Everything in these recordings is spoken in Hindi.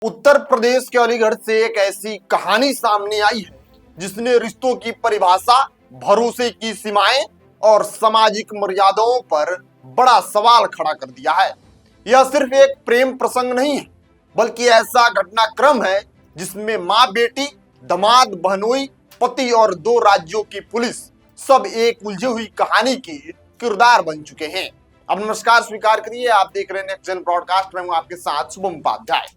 उत्तर प्रदेश के अलीगढ़ से एक ऐसी कहानी सामने आई है जिसने रिश्तों की परिभाषा, भरोसे की सीमाएं और सामाजिक मर्यादाओं पर बड़ा सवाल खड़ा कर दिया है। यह सिर्फ एक प्रेम प्रसंग नहीं है, बल्कि ऐसा घटनाक्रम है जिसमें माँ बेटी, दामाद बहनोई, पति और दो राज्यों की पुलिस सब एक उलझी हुई कहानी के किरदार बन चुके हैं। अब नमस्कार स्वीकार करिए, आप देख रहे हैं नेक्स्ट जन ब्रॉडकास्ट में हूं आपके साथ शुभम उपाध्याय।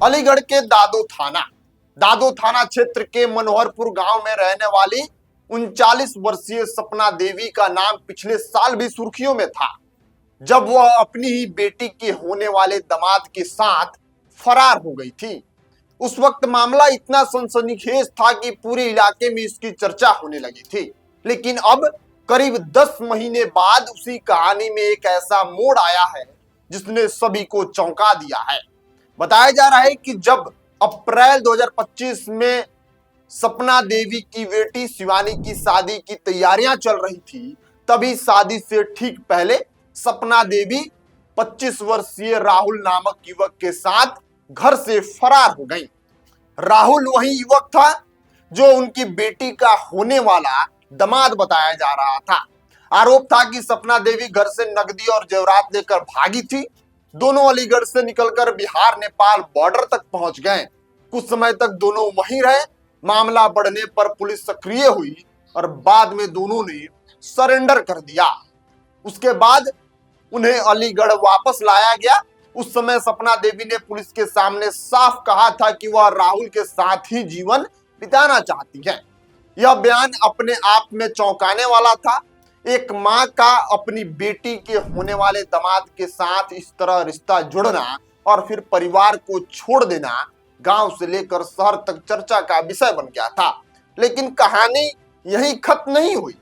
अलीगढ़ के दादो थाना क्षेत्र के मनोहरपुर गांव में रहने वाली 39 वर्षीय सपना देवी का नाम पिछले साल भी सुर्खियों में था, जब वह अपनी ही बेटी के होने वाले दामाद के साथ फरार हो गई थी। उस वक्त मामला इतना सनसनीखेज था कि पूरे इलाके में इसकी चर्चा होने लगी थी। लेकिन अब करीब 10 महीने बाद उसी कहानी में एक ऐसा मोड़ आया है जिसने सभी को चौंका दिया है। बताया जा रहा है कि जब अप्रैल 2025 में सपना देवी की बेटी शिवानी की शादी की तैयारियां चल रही थी, तभी शादी से ठीक पहले सपना देवी 25 वर्षीय राहुल नामक युवक के साथ घर से फरार हो गई। राहुल वही युवक था जो उनकी बेटी का होने वाला दामाद बताया जा रहा था। आरोप था कि सपना देवी घर से नकदी और जेवरात लेकर भागी थी। दोनों अलीगढ़ से निकलकर बिहार नेपाल बॉर्डर तक पहुंच गए। कुछ समय तक दोनों वहीं रहे। मामला बढ़ने पर पुलिस सक्रिय हुई और बाद में दोनों ने सरेंडर कर दिया। उसके बाद उन्हें अलीगढ़ वापस लाया गया। उस समय सपना देवी ने पुलिस के सामने साफ कहा था कि वह राहुल के साथ ही जीवन बिताना चाहती है। यह बयान अपने आप में चौंकाने वाला था। एक माँ का अपनी बेटी के होने वाले दामाद के साथ इस तरह रिश्ता जुड़ना और फिर परिवार को छोड़ देना गांव से लेकर शहर तक चर्चा का विषय बन गया था। लेकिन कहानी यही खत्म नहीं हुई।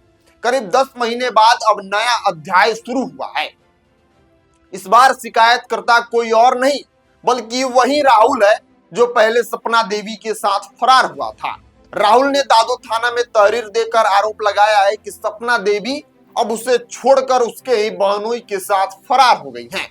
करीब 10 महीने बाद अब नया अध्याय शुरू हुआ है। इस बार शिकायतकर्ता कोई और नहीं बल्कि वही राहुल है जो पहले सपना देवी के साथ फरार हुआ था। राहुल ने दादो थाना में तहरीर देकर आरोप लगाया है कि सपना देवी अब उसे छोड़कर उसके ही बहनोई के साथ फरार हो गई हैं।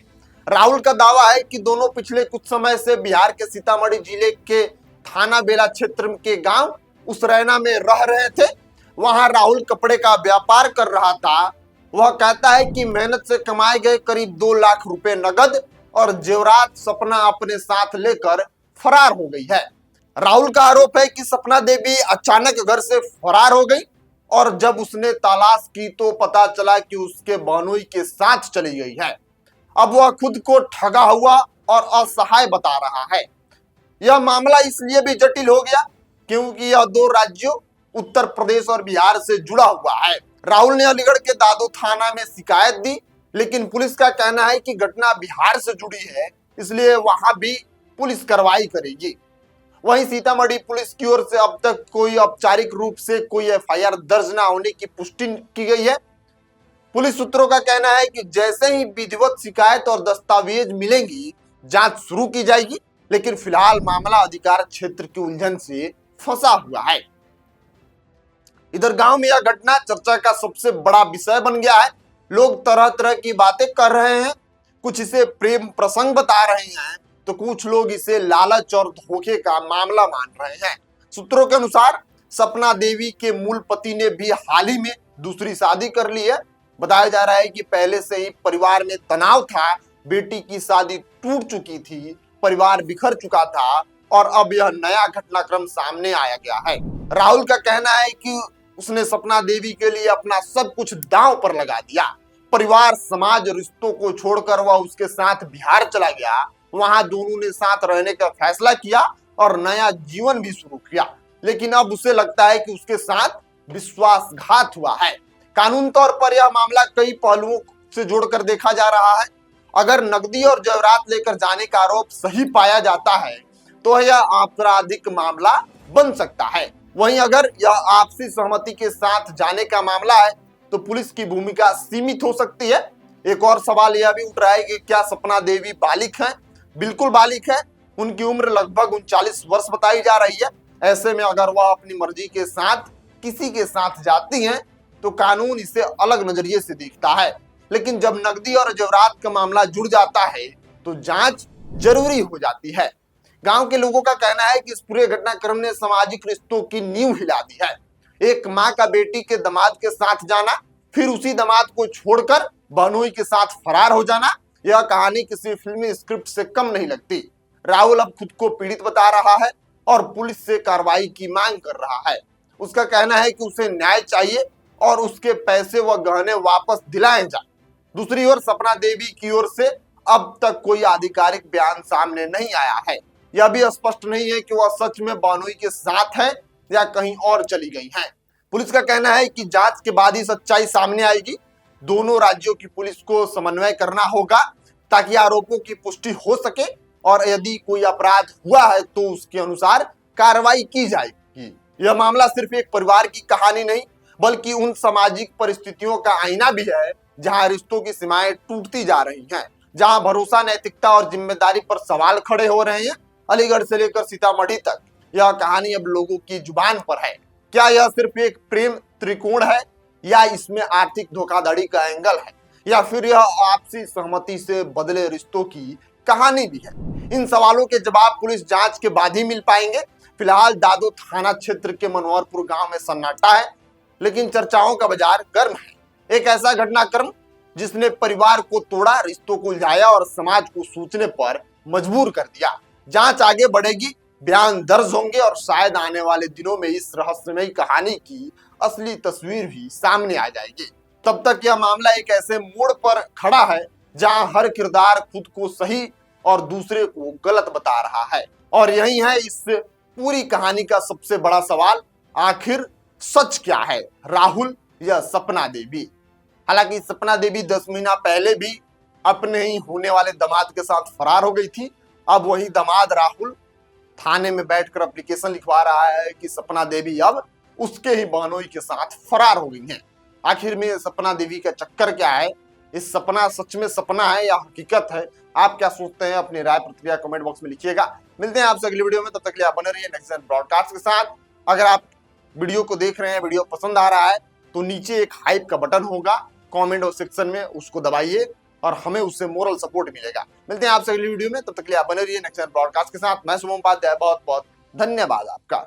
राहुल का दावा है कि दोनों पिछले कुछ समय से बिहार के सीतामढ़ी जिले के थाना बेला क्षेत्र के गांव उसरैना में रह रहे थे। वहां राहुल कपड़े का व्यापार कर रहा था। वह कहता है कि मेहनत से कमाए गए करीब 2 लाख रुपए नगद और जेवरात सपना अपने साथ लेकर फरार हो गई है। राहुल का आरोप है कि सपना देवी अचानक घर से फरार हो गई और जब उसने तलाश की तो पता चला कि उसके बहनोई के साथ चली गई है। अब वह खुद को ठगा हुआ और असहाय बता रहा है। यह मामला इसलिए भी जटिल हो गया क्योंकि यह 2 राज्यों उत्तर प्रदेश और बिहार से जुड़ा हुआ है। राहुल ने अलीगढ़ के दादो थाना में शिकायत दी, लेकिन पुलिस का कहना है कि घटना बिहार से जुड़ी है, इसलिए वहां भी पुलिस कार्रवाई करेगी। वहीं सीतामढ़ी पुलिस की ओर से अब तक कोई औपचारिक रूप से कोई एफआईआर दर्ज न होने की पुष्टि की गई है। पुलिस सूत्रों का कहना है कि जैसे ही विधिवत शिकायत और दस्तावेज मिलेंगी, जांच शुरू की जाएगी। लेकिन फिलहाल मामला अधिकार क्षेत्र की उलझन से फंसा हुआ है। इधर गांव में यह घटना चर्चा का सबसे बड़ा विषय बन गया है। लोग तरह तरह की बातें कर रहे हैं। कुछ इसे प्रेम प्रसंग बता रहे हैं तो कुछ लोग इसे लालच और धोखे का मामला मान रहे हैं। सूत्रों के अनुसार सपना देवी के मूल पति ने भी हाल ही में दूसरी शादी कर ली है। बताया जा रहा है कि पहले से ही परिवार में तनाव था। बेटी की शादी टूट चुकी थी, परिवार बिखर चुका था और अब यह नया घटनाक्रम सामने आया गया है। राहुल का कहना है कि उसने सपना देवी के लिए अपना सब कुछ दांव पर लगा दिया। परिवार, समाज, रिश्तों को छोड़कर वह उसके साथ बिहार चला गया। वहां दोनों ने साथ रहने का फैसला किया और नया जीवन भी शुरू किया। लेकिन अब उसे लगता है कि उसके साथ विश्वासघात हुआ है। कानून तौर पर यह मामला कई पहलुओं से जोड़कर देखा जा रहा है। अगर नकदी और जेवरात लेकर जाने का आरोप सही पाया जाता है तो यह आपराधिक मामला बन सकता है। वहीं अगर यह आपसी सहमति के साथ जाने का मामला है तो पुलिस की भूमिका सीमित हो सकती है। एक और सवाल यह भी उठ रहा है कि क्या सपना देवी बालिग है? बिल्कुल बालिग है। उनकी उम्र लगभग 39 वर्ष बताई जा रही है। ऐसे में अगर वह अपनी मर्जी के साथ किसी के साथ जाती हैं तो कानून इसे अलग नजरिए से देखता है। लेकिन जब नकदी और जेवरात का मामला जुड़ जाता है तो जांच जरूरी हो जाती है। गांव के लोगों का कहना है कि इस पूरे घटनाक्रम ने सामाजिक रिश्तों की नींव हिला दी है। एक माँ का बेटी के दामाद के साथ जाना, फिर उसी दामाद को छोड़कर बहनोई के साथ फरार हो जाना, यह कहानी किसी फिल्मी स्क्रिप्ट से कम नहीं लगती। राहुल अब खुद को पीड़ित बता रहा है और पुलिस से कार्रवाई की मांग कर रहा है। उसका कहना है कि उसे न्याय चाहिए और उसके पैसे व गहने वापस दिलाए जाए। दूसरी ओर सपना देवी की ओर से अब तक कोई आधिकारिक बयान सामने नहीं आया है। यह भी स्पष्ट नहीं है कि वह सच में बहनोई के साथ है या कहीं और चली गई हैं। पुलिस का कहना है कि जांच के बाद ही सच्चाई सामने आएगी। दोनों राज्यों की पुलिस को समन्वय करना होगा ताकि आरोपों की पुष्टि हो सके और यदि कोई अपराध हुआ है तो उसके अनुसार कार्रवाई की जाएगी। यह मामला सिर्फ एक परिवार की कहानी नहीं बल्कि उन सामाजिक परिस्थितियों का आईना भी है जहां रिश्तों की सीमाएं टूटती जा रही हैं, जहां भरोसा, नैतिकता और जिम्मेदारी पर सवाल खड़े हो रहे हैं। अलीगढ़ से लेकर सीतामढ़ी तक यह कहानी अब लोगों की जुबान पर है। क्या यह सिर्फ एक प्रेम त्रिकोण है या इसमें आर्थिक धोखाधड़ी का एंगल है या फिर यह आपसी सहमति से बदले रिश्तों की कहानी भी है? इन सवालों के जवाब पुलिस जांच के बाद ही मिल पाएंगे। फिलहाल दादो थाना क्षेत्र के मनोहरपुर गांव में सन्नाटा है, लेकिन चर्चाओं का बाजार गर्म है। एक ऐसा घटनाक्रम जिसने परिवार को तोड़ा, रिश्तों को उलझाया और समाज को सोचने पर मजबूर कर दिया। जांच आगे बढ़ेगी, बयान दर्ज होंगे और शायद आने वाले दिनों में इस रहस्यमयी कहानी की असली तस्वीर भी सामने आ जाएगी। तब तक यह मामला एक ऐसे मोड़ पर खड़ा है जहां हर किरदार खुद को सही और दूसरे को गलत बता रहा है। और यही है इस पूरी कहानी का सबसे बड़ा सवाल, आखिर सच क्या है, राहुल या सपना देवी? हालांकि सपना देवी 10 महीना पहले भी अपने ही होने वाले दामाद के साथ फरार हो गई थी। अब वही दामाद राहुल थाने में बैठकर एप्लीकेशन लिखवा रहा है कि सपना देवी अब उसके ही बहनोई के साथ फरार हो गई हैं। आखिर में सपना देवी का चक्कर क्या है? इस सपना सच में सपना है या हकीकत है? आप क्या सोचते हैं? अपनी राय प्रतिक्रिया कमेंट बॉक्स में लिखिएगा। मिलते हैं आपसे अगली वीडियो में, तब तक के लिए आप बने रहिए नेक्स्ट जेन ब्रॉडकास्ट के साथ। अगर आप वीडियो को देख रहे हैं, वीडियो पसंद आ रहा है तो नीचे एक हाइप का बटन होगा कमेंट और सेक्शन में, उसको दबाइए और हमें उससे मोरल सपोर्ट मिलेगा। मिलते हैं आपसे अगली वीडियो में, तब तक के लिए आप बने रहिए नेक्स्ट जेन ब्रॉडकास्ट के साथ। मैं शुभम उपाध्याय, बहुत बहुत धन्यवाद आपका।